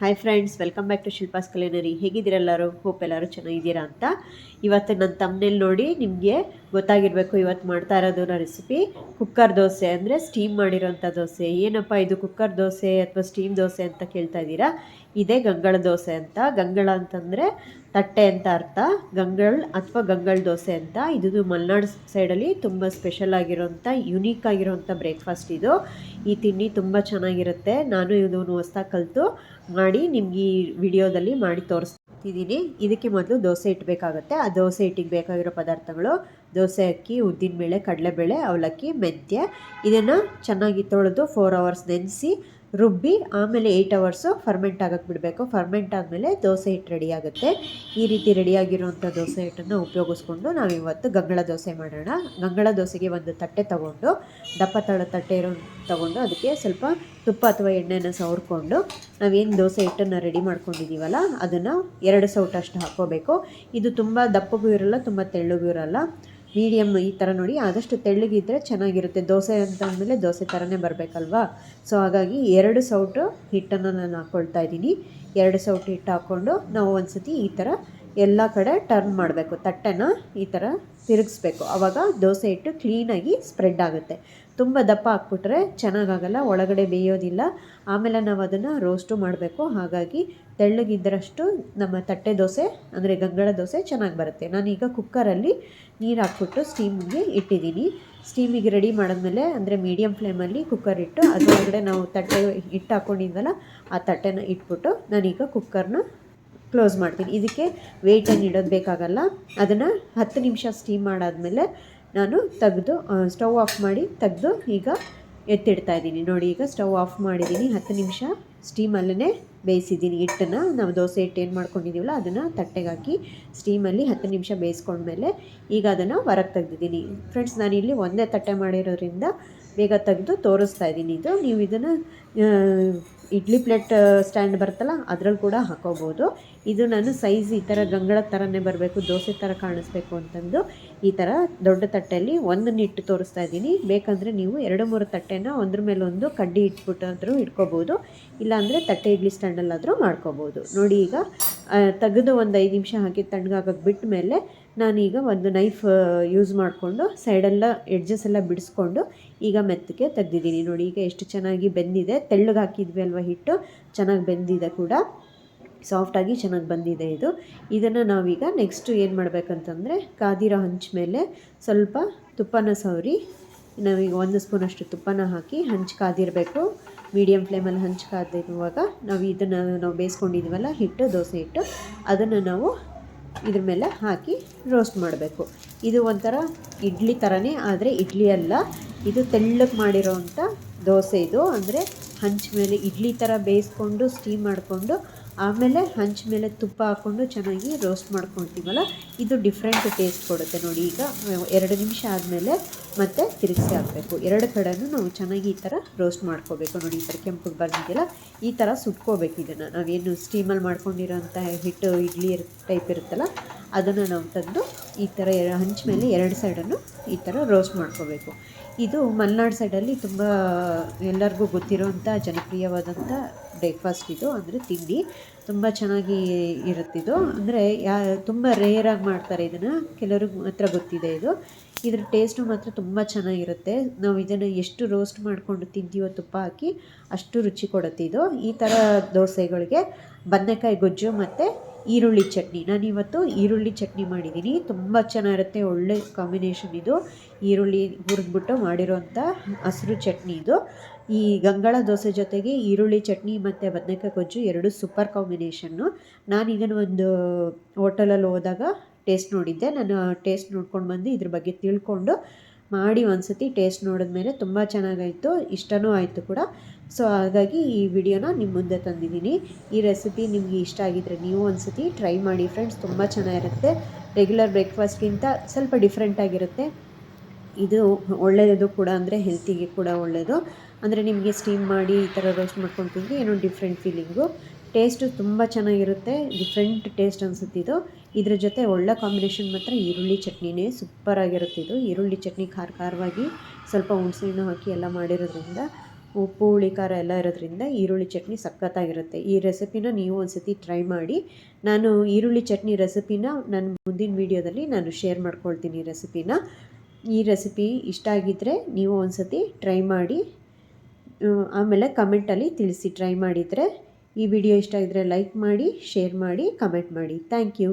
Hi friends, welcome back to Shilpa's culinary. ಹೇಗಿದ್ದೀರಾ ಎಲ್ಲರೂ? Hope ಎಲ್ಲರೂ ಚೆನ್ನಾಗಿದ್ದೀರಾ ಅಂತ. ಇವತ್ತು ನನ್ನ ತಮ್ಮನೇಲಿ ನೋಡಿ ನಿಮಗೆ ಗೊತ್ತಾಗಿರಬೇಕು ಇವತ್ತು ಮಾಡ್ತಾ ಇರೋದು ರೆಸಿಪಿ ಕುಕ್ಕರ್ ದೋಸೆ, ಅಂದರೆ ಸ್ಟೀಮ್ ಮಾಡಿರೋಂಥ ದೋಸೆ. ಏನಪ್ಪ ಇದು ಕುಕ್ಕರ್ ದೋಸೆ ಅಥವಾ ಸ್ಟೀಮ್ ದೋಸೆ ಅಂತ ಕೇಳ್ತಾ ಇದ್ದೀರಾ? ಇದೇ ಗಂಗಳ ದೋಸೆ ಅಂತ. ಗಂಗಳ ಅಂತಂದರೆ ತಟ್ಟೆ ಅಂತ ಅರ್ಥ. ಗಂಗಳ್ ಅಥವಾ ಗಂಗಳ ದೋಸೆ ಅಂತ. ಇದು ಮಲೆನಾಡು ಸೈಡಲ್ಲಿ ತುಂಬ ಸ್ಪೆಷಲ್ ಆಗಿರೋಂಥ ಯುನೀಕ್ ಆಗಿರೋಂಥ ಬ್ರೇಕ್ಫಾಸ್ಟ್ ಇದು. ಈ ತಿಂಡಿ ತುಂಬ ಚೆನ್ನಾಗಿರುತ್ತೆ. ನಾನು ಇದನ್ನು ಹೊಸ್ದಾಗಿ ಕಲಿತು ಮಾಡಿ ನಿಮ್ಗೆ ಈ ವಿಡಿಯೋದಲ್ಲಿ ಮಾಡಿ ತೋರಿಸ್ತಿದ್ದೀನಿ. ಇದಕ್ಕೆ ಮೊದಲು ದೋಸೆ ಇಟ್ಬೇಕಾಗುತ್ತೆ. ಆ ದೋಸೆ ಹಿಟ್ಟಿಗೆ ಬೇಕಾಗಿರೋ ಪದಾರ್ಥಗಳು: ದೋಸೆ ಅಕ್ಕಿ, ಉದ್ದಿನಬೇಳೆ, ಕಡಲೆಬೇಳೆ, ಅವಲಕ್ಕಿ, ಮೆಂತ್ಯ. ಇದನ್ನು ಚೆನ್ನಾಗಿ ತೊಳೆದು 4 ಅವರ್ಸ್ ನೆನೆಸಿ ರುಬ್ಬಿ ಆಮೇಲೆ 8 ಅವರ್ಸು ಫರ್ಮೆಂಟ್ ಆಗಕ್ಕೆ ಬಿಡಬೇಕು. ಫರ್ಮೆಂಟ್ ಆದಮೇಲೆ ದೋಸೆ ಹಿಟ್ಟು ರೆಡಿ ಆಗುತ್ತೆ. ಈ ರೀತಿ ರೆಡಿಯಾಗಿರುವಂಥ ದೋಸೆ ಹಿಟ್ಟನ್ನು ಉಪಯೋಗಿಸ್ಕೊಂಡು ನಾವಿವತ್ತು ಗಂಗಳ ದೋಸೆ ಮಾಡೋಣ. ಗಂಗಳ ದೋಸೆಗೆ ಒಂದು ತಟ್ಟೆ ತೊಗೊಂಡು, ದಪ್ಪ ತಟ್ಟೆ ತೊಗೊಂಡು ಅದಕ್ಕೆ ಸ್ವಲ್ಪ ತುಪ್ಪ ಅಥವಾ ಎಣ್ಣೆನ ಸವರ್ಕೊಂಡು ನಾವೇನು ದೋಸೆ ಹಿಟ್ಟನ್ನು ರೆಡಿ ಮಾಡ್ಕೊಂಡಿದ್ದೀವಲ್ಲ ಅದನ್ನು 2 ಸೌಟಷ್ಟು ಹಾಕ್ಕೋಬೇಕು. ಇದು ತುಂಬ ದಪ್ಪಗೂ ಇರಲ್ಲ, ತುಂಬ ತೆಳ್ಳಗೂ ಇರಲ್ಲ, ಮೀಡಿಯಮ್ ಈ ಥರ ನೋಡಿ. ಆದಷ್ಟು ತೆಳ್ಳಗಿದ್ದರೆ ಚೆನ್ನಾಗಿರುತ್ತೆ. ದೋಸೆ ಅಂತ ಅಂದಮೇಲೆ ದೋಸೆ ಥರನೇ ಬರಬೇಕಲ್ವಾ. ಸೊ ಹಾಗಾಗಿ 2 ಸೌಟು ಹಿಟ್ಟನ್ನು ನಾನು ಹಾಕ್ಕೊಳ್ತಾ ಇದ್ದೀನಿ. 2 ಸೌಟು ಹಿಟ್ಟು ಹಾಕ್ಕೊಂಡು ನಾವು ಒಂದು ಸತಿ ಈ ಥರ ಎಲ್ಲ ಕಡೆ ಟರ್ನ್ ಮಾಡಬೇಕು. ತಟ್ಟೆನ ಈ ಥರ ತಿರುಗಿಸ್ಬೇಕು. ಆವಾಗ ದೋಸೆ ಹಿಟ್ಟು ಕ್ಲೀನಾಗಿ ಸ್ಪ್ರೆಡ್ ಆಗುತ್ತೆ. ತುಂಬ ದಪ್ಪ ಹಾಕ್ಬಿಟ್ರೆ ಚೆನ್ನಾಗಾಗಲ್ಲ, ಒಳಗಡೆ ಬೇಯೋದಿಲ್ಲ. ಆಮೇಲೆ ನಾವು ಅದನ್ನು ರೋಸ್ಟು ಮಾಡಬೇಕು. ಹಾಗಾಗಿ ತೆಳ್ಳಗಿದ್ದರಷ್ಟು ನಮ್ಮ ತಟ್ಟೆ ದೋಸೆ ಅಂದರೆ ಗಂಗಳ ದೋಸೆ ಚೆನ್ನಾಗಿ ಬರುತ್ತೆ. ನಾನೀಗ ಕುಕ್ಕರಲ್ಲಿ ನೀರು ಹಾಕ್ಬಿಟ್ಟು ಸ್ಟೀಮಿಗೆ ಇಟ್ಟಿದ್ದೀನಿ. ಸ್ಟೀಮಿಗೆ ರೆಡಿ ಮಾಡಿದ್ಮೇಲೆ ಅಂದರೆ ಮೀಡಿಯಮ್ ಫ್ಲೇಮಲ್ಲಿ ಕುಕ್ಕರ್ ಇಟ್ಟು ಅದರೊಳಗಡೆ ನಾವು ತಟ್ಟೆ ಹಿಟ್ಟು ಹಾಕ್ಕೊಂಡಿದ್ವಲ್ಲ ಆ ತಟ್ಟೆನ ಇಟ್ಬಿಟ್ಟು ನಾನೀಗ ಕುಕ್ಕರ್ನ ಕ್ಲೋಸ್ ಮಾಡ್ತೀನಿ. ಇದಕ್ಕೆ ವೆಯ್ಟನ್ನು ಇಡೋದು ಬೇಕಾಗಲ್ಲ. ಅದನ್ನು 10 ನಿಮಿಷ ಸ್ಟೀಮ್ ಮಾಡಾದಮೇಲೆ ನಾನು ತೆಗೆದು ಸ್ಟವ್ ಆಫ್ ಮಾಡಿ ತೆಗೆದು ಈಗ ಎತ್ತಿಡ್ತಾ ಇದ್ದೀನಿ. ನೋಡಿ, ಈಗ ಸ್ಟವ್ ಆಫ್ ಮಾಡಿದ್ದೀನಿ. 10 ನಿಮಿಷ ಸ್ಟೀಮಲ್ಲೇ ಬೇಯಿಸಿದ್ದೀನಿ ಹಿಟ್ಟನ್ನು. ನಾವು ದೋಸೆ ಹಿಟ್ಟು ಏನು ಮಾಡ್ಕೊಂಡಿದ್ದೀವಲ್ಲ ಅದನ್ನು ತಟ್ಟೆಗೆ ಹಾಕಿ ಸ್ಟೀಮಲ್ಲಿ 10 ನಿಮಿಷ ಬೇಯಿಸ್ಕೊಂಡ್ಮೇಲೆ ಈಗ ಅದನ್ನು ಹೊರಗೆ ತೆಗೆದಿದ್ದೀನಿ. ಫ್ರೆಂಡ್ಸ್, ನಾನಿಲ್ಲಿ ಒಂದೇ ತಟ್ಟೆ ಮಾಡಿರೋದ್ರಿಂದ ಬೇಗ ತೆಗೆದು ತೋರಿಸ್ತಾ ಇದ್ದೀನಿ. ಇದು ನೀವು ಇದನ್ನು ಇಡ್ಲಿ ಪ್ಲೇಟ್ ಸ್ಟ್ಯಾಂಡ್ ಬರುತ್ತಲ್ಲ ಅದರಲ್ಲಿ ಕೂಡ ಹಾಕೋಬೋದು. ಇದು ನಾನು ಸೈಜ್ ಈ ಥರ ಗಂಗಳ ಥರನೇ ಬರಬೇಕು, ದೋಸೆ ಥರ ಕಾಣಿಸ್ಬೇಕು ಅಂತಂದು ಈ ಥರ ದೊಡ್ಡ ತಟ್ಟೆಯಲ್ಲಿ ಒಂದನ್ನು ಇಟ್ಟು ತೋರಿಸ್ತಾ ಇದ್ದೀನಿ. ಬೇಕಂದರೆ ನೀವು 2-3 ತಟ್ಟೆನ ಒಂದ್ರ ಮೇಲೆ ಒಂದು ಕಡ್ಡಿ ಇಟ್ಬಿಟ್ಟಾದರೂ ಇಟ್ಕೋಬೋದು, ಇಲ್ಲಾಂದರೆ ತಟ್ಟೆ ಇಡ್ಲಿ ಸ್ಟ್ಯಾಂಡಲ್ಲಾದರೂ ಮಾಡ್ಕೋಬೋದು. ನೋಡಿ, ಈಗ ತೆಗೆದು ಒಂದು 5 ನಿಮಿಷ ಹಾಕಿ ತಣ್ಣಗಾಗಕ್ಕೆ ಬಿಟ್ಟ ಮೇಲೆ ನಾನೀಗ ಒಂದು ನೈಫ್ ಯೂಸ್ ಮಾಡಿಕೊಂಡು ಸೈಡೆಲ್ಲ ಎಡ್ಜಸ್ ಎಲ್ಲ ಬಿಡಿಸ್ಕೊಂಡು ಈಗ ಮೆತ್ತಗೆ ತೆಗೆದಿದ್ದೀನಿ. ನೋಡಿ, ಈಗ ಎಷ್ಟು ಚೆನ್ನಾಗಿ ಬೆಂದಿದೆ. ತೆಳ್ಳಗೆ ಹಾಕಿದ್ವಿ ಅಲ್ವ ಹಿಟ್ಟು, ಚೆನ್ನಾಗಿ ಬೆಂದಿದೆ ಕೂಡ, ಸಾಫ್ಟಾಗಿ ಚೆನ್ನಾಗಿ ಬಂದಿದೆ ಇದು. ಇದನ್ನು ನಾವೀಗ ನೆಕ್ಸ್ಟು ಏನು ಮಾಡಬೇಕಂತಂದರೆ ಕಾದಿರೋ ಹಂಚು ಮೇಲೆ ಸ್ವಲ್ಪ ತುಪ್ಪನ ಸವರಿ ನಾವೀಗ 1 ಸ್ಪೂನಷ್ಟು ತುಪ್ಪನ ಹಾಕಿ ಹಂಚು ಕಾದಿರಬೇಕು. ಮೀಡಿಯಮ್ ಫ್ಲೇಮಲ್ಲಿ ಹಂಚು ಕಾದಿರುವಾಗ ನಾವು ಬೇಯಿಸ್ಕೊಂಡಿದ್ವಲ್ಲ ಹಿಟ್ಟು, ದೋಸೆ ಹಿಟ್ಟು, ಅದನ್ನು ನಾವು ಇದ್ರ ಮೇಲೆ ಹಾಕಿ ರೋಸ್ಟ್ ಮಾಡಬೇಕು. ಇದು ಒಂಥರ ಇಡ್ಲಿ ಥರನೇ, ಆದರೆ ಇಡ್ಲಿ ಅಲ್ಲ, ಇದು ತೆಳ್ಳಗೆ ಮಾಡಿರೋವಂಥ ದೋಸೆ. ಇದು ಅಂದರೆ ಹಂಚು ಮೇಲೆ ಇಡ್ಲಿ ಥರ ಬೇಯಿಸ್ಕೊಂಡು ಸ್ಟೀಮ್ ಮಾಡಿಕೊಂಡು ಆಮೇಲೆ ಹಂಚು ಮೇಲೆ ತುಪ್ಪ ಹಾಕ್ಕೊಂಡು ಚೆನ್ನಾಗಿ ರೋಸ್ಟ್ ಮಾಡ್ಕೊಳ್ತೀವಲ್ಲ, ಇದು ಡಿಫ್ರೆಂಟ್ ಟೇಸ್ಟ್ ಕೊಡುತ್ತೆ. ನೋಡಿ, ಈಗ 2 ನಿಮಿಷ ಆದಮೇಲೆ ಮತ್ತೆ ತಿರುಗಿಸಿ ಹಾಕಬೇಕು. 2 ಕಡೆನೂ ನಾವು ಚೆನ್ನಾಗಿ ಈ ಥರ ರೋಸ್ಟ್ ಮಾಡ್ಕೋಬೇಕು. ನೋಡಿ, ಈ ಥರ ಕೆಂಪಗೆ ಬಂದಿದೆಯಲ್ಲ, ಈ ಥರ ಸುಟ್ಕೋಬೇಕು. ಇದನ್ನು ನಾವೇನು ಸ್ಟೀಮಲ್ಲಿ ಮಾಡ್ಕೊಂಡಿರೋಂಥ ಹಿಟ್ಟು ಇಡ್ಲಿ ಟೈಪ್ ಇರುತ್ತಲ್ಲ ಅದನ್ನು ನಾವು ತಂದು ಈ ಥರ ಹಂಚು ಮೇಲೆ 2 ಸೈಡನ್ನು ಈ ಥರ ರೋಸ್ಟ್ ಮಾಡ್ಕೋಬೇಕು. ಇದು ಮಲೆನಾಡು ಸೈಡಲ್ಲಿ ತುಂಬ ಎಲ್ಲರಿಗೂ ಗೊತ್ತಿರೋಂಥ ಜನಪ್ರಿಯವಾದಂಥ ಬ್ರೇಕ್ಫಾಸ್ಟ್ ಇದು, ಅಂದರೆ ತಿಂಡಿ. ತುಂಬ ಚೆನ್ನಾಗಿ ಇರುತ್ತಿದ್ದು, ಅಂದರೆ ತುಂಬ ರೇರಾಗಿ ಮಾಡ್ತಾರೆ ಇದನ್ನು, ಕೆಲವ್ರಿಗೆ ಮಾತ್ರ ಗೊತ್ತಿದೆ ಇದು. ಇದ್ರ ಟೇಸ್ಟು ಮಾತ್ರ ತುಂಬ ಚೆನ್ನಾಗಿರುತ್ತೆ. ನಾವು ಇದನ್ನು ಎಷ್ಟು ರೋಸ್ಟ್ ಮಾಡಿಕೊಂಡು ತಿಂತೀವೋ ತುಪ್ಪ ಹಾಕಿ ಅಷ್ಟು ರುಚಿ ಕೊಡುತ್ತೆ ಇದು. ಈ ಥರ ದೋಸೆಗಳಿಗೆ ಬದನೆಕಾಯಿ ಗೊಜ್ಜು ಮತ್ತು ಈರುಳ್ಳಿ ಚಟ್ನಿ, ನಾನಿವತ್ತು ಈರುಳ್ಳಿ ಚಟ್ನಿ ಮಾಡಿದ್ದೀನಿ. ತುಂಬ ಚೆನ್ನಾಗಿರುತ್ತೆ, ಒಳ್ಳೆ ಕಾಂಬಿನೇಷನ್ ಇದು. ಈರುಳ್ಳಿ ಹುರಿದ್ಬಿಟ್ಟು ಮಾಡಿರೋಂಥ ಹಸಿರು ಚಟ್ನಿ ಇದು. ಈ ಗಂಗಳ ದೋಸೆ ಜೊತೆಗೆ ಈರುಳ್ಳಿ ಚಟ್ನಿ ಮತ್ತು ಬದನೆಕಾಯಿ ಗೊಜ್ಜು 2 ಸೂಪರ್ ಕಾಂಬಿನೇಷನ್ನು. ನಾನು ಇದನ್ನು ಒಂದು ಹೋಟೆಲಲ್ಲಿ ಹೋದಾಗ ಟೇಸ್ಟ್ ನೋಡಿದ್ದೆ. ನಾನು ಟೇಸ್ಟ್ ನೋಡ್ಕೊಂಡು ಬಂದು ಇದ್ರ ಬಗ್ಗೆ ತಿಳ್ಕೊಂಡು ಮಾಡಿ ಒಂದು ಸತಿ ಟೇಸ್ಟ್ ನೋಡಿದ್ಮೇಲೆ ತುಂಬ ಚೆನ್ನಾಗಾಯಿತು, ಇಷ್ಟನೂ ಆಯಿತು ಕೂಡ. ಸೊ ಹಾಗಾಗಿ ಈ ವಿಡಿಯೋನ ನಿಮ್ಮ ಮುಂದೆ ತಂದಿದ್ದೀನಿ. ಈ ರೆಸಿಪಿ ನಿಮಗೆ ಇಷ್ಟ ಆಗಿದ್ದರೆ ನೀವು ಒಂದು ಸತಿ ಟ್ರೈ ಮಾಡಿ ಫ್ರೆಂಡ್ಸ್. ತುಂಬ ಚೆನ್ನಾಗಿರುತ್ತೆ. ರೆಗ್ಯುಲರ್ ಬ್ರೇಕ್ಫಾಸ್ಟ್ಗಿಂತ ಸ್ವಲ್ಪ ಡಿಫ್ರೆಂಟಾಗಿರುತ್ತೆ. ಇದು ಒಳ್ಳೆಯದು ಕೂಡ, ಅಂದರೆ ಹೆಲ್ತಿಗೆ ಕೂಡ ಒಳ್ಳೆಯದು. ಅಂದರೆ ನಿಮಗೆ ಸ್ಟೀಮ್ ಮಾಡಿ ಈ ಥರ ರೋಸ್ಟ್ ಮಾಡ್ಕೊಂಡು ತಿಂದರೆ ಏನೋ ಡಿಫ್ರೆಂಟ್ ಫೀಲಿಂಗು. ಟೇಸ್ಟು ತುಂಬ ಚೆನ್ನಾಗಿರುತ್ತೆ, ಡಿಫ್ರೆಂಟ್ ಟೇಸ್ಟ್ ಅನಿಸುತ್ತಿದ್ದು. ಇದ್ರ ಜೊತೆ ಒಳ್ಳೆ ಕಾಂಬಿನೇಷನ್ ಮಾತ್ರ ಈರುಳ್ಳಿ ಚಟ್ನಿನೇ, ಸೂಪರಾಗಿರುತ್ತೆ ಇದು. ಈರುಳ್ಳಿ ಚಟ್ನಿ ಖಾರವಾಗಿ ಸ್ವಲ್ಪ ಹುಣಸೆಹಣ್ಣು ಹಾಕಿ ಎಲ್ಲ ಮಾಡಿರೋದ್ರಿಂದ ಉಪ್ಪು ಹುಳಿ ಖಾರ ಎಲ್ಲ ಇರೋದ್ರಿಂದ ಈರುಳ್ಳಿ ಚಟ್ನಿ ಸಖತ್ತಾಗಿರುತ್ತೆ. ಈ ರೆಸಿಪಿನ ನೀವು ಒಂದ್ಸತಿ ಟ್ರೈ ಮಾಡಿ. ನಾನು ಈರುಳ್ಳಿ ಚಟ್ನಿ ರೆಸಿಪಿನ ನನ್ನ ಮುಂದಿನ ವೀಡಿಯೋದಲ್ಲಿ ನಾನು ಶೇರ್ ಮಾಡ್ಕೊಳ್ತೀನಿ ಈ ರೆಸಿಪಿ ಇಷ್ಟ ಆಗಿದ್ದರೆ ನೀವು ಒಂದ್ಸತಿ ಟ್ರೈ ಮಾಡಿ, ಆಮೇಲೆ ಕಮೆಂಟಲ್ಲಿ ತಿಳಿಸಿ ಟ್ರೈ ಮಾಡಿದರೆ. ಈ ವಿಡಿಯೋ ಇಷ್ಟ ಆಗಿದ್ದರೆ ಲೈಕ್ ಮಾಡಿ, ಶೇರ್ ಮಾಡಿ, ಕಮೆಂಟ್ ಮಾಡಿ. Thank you.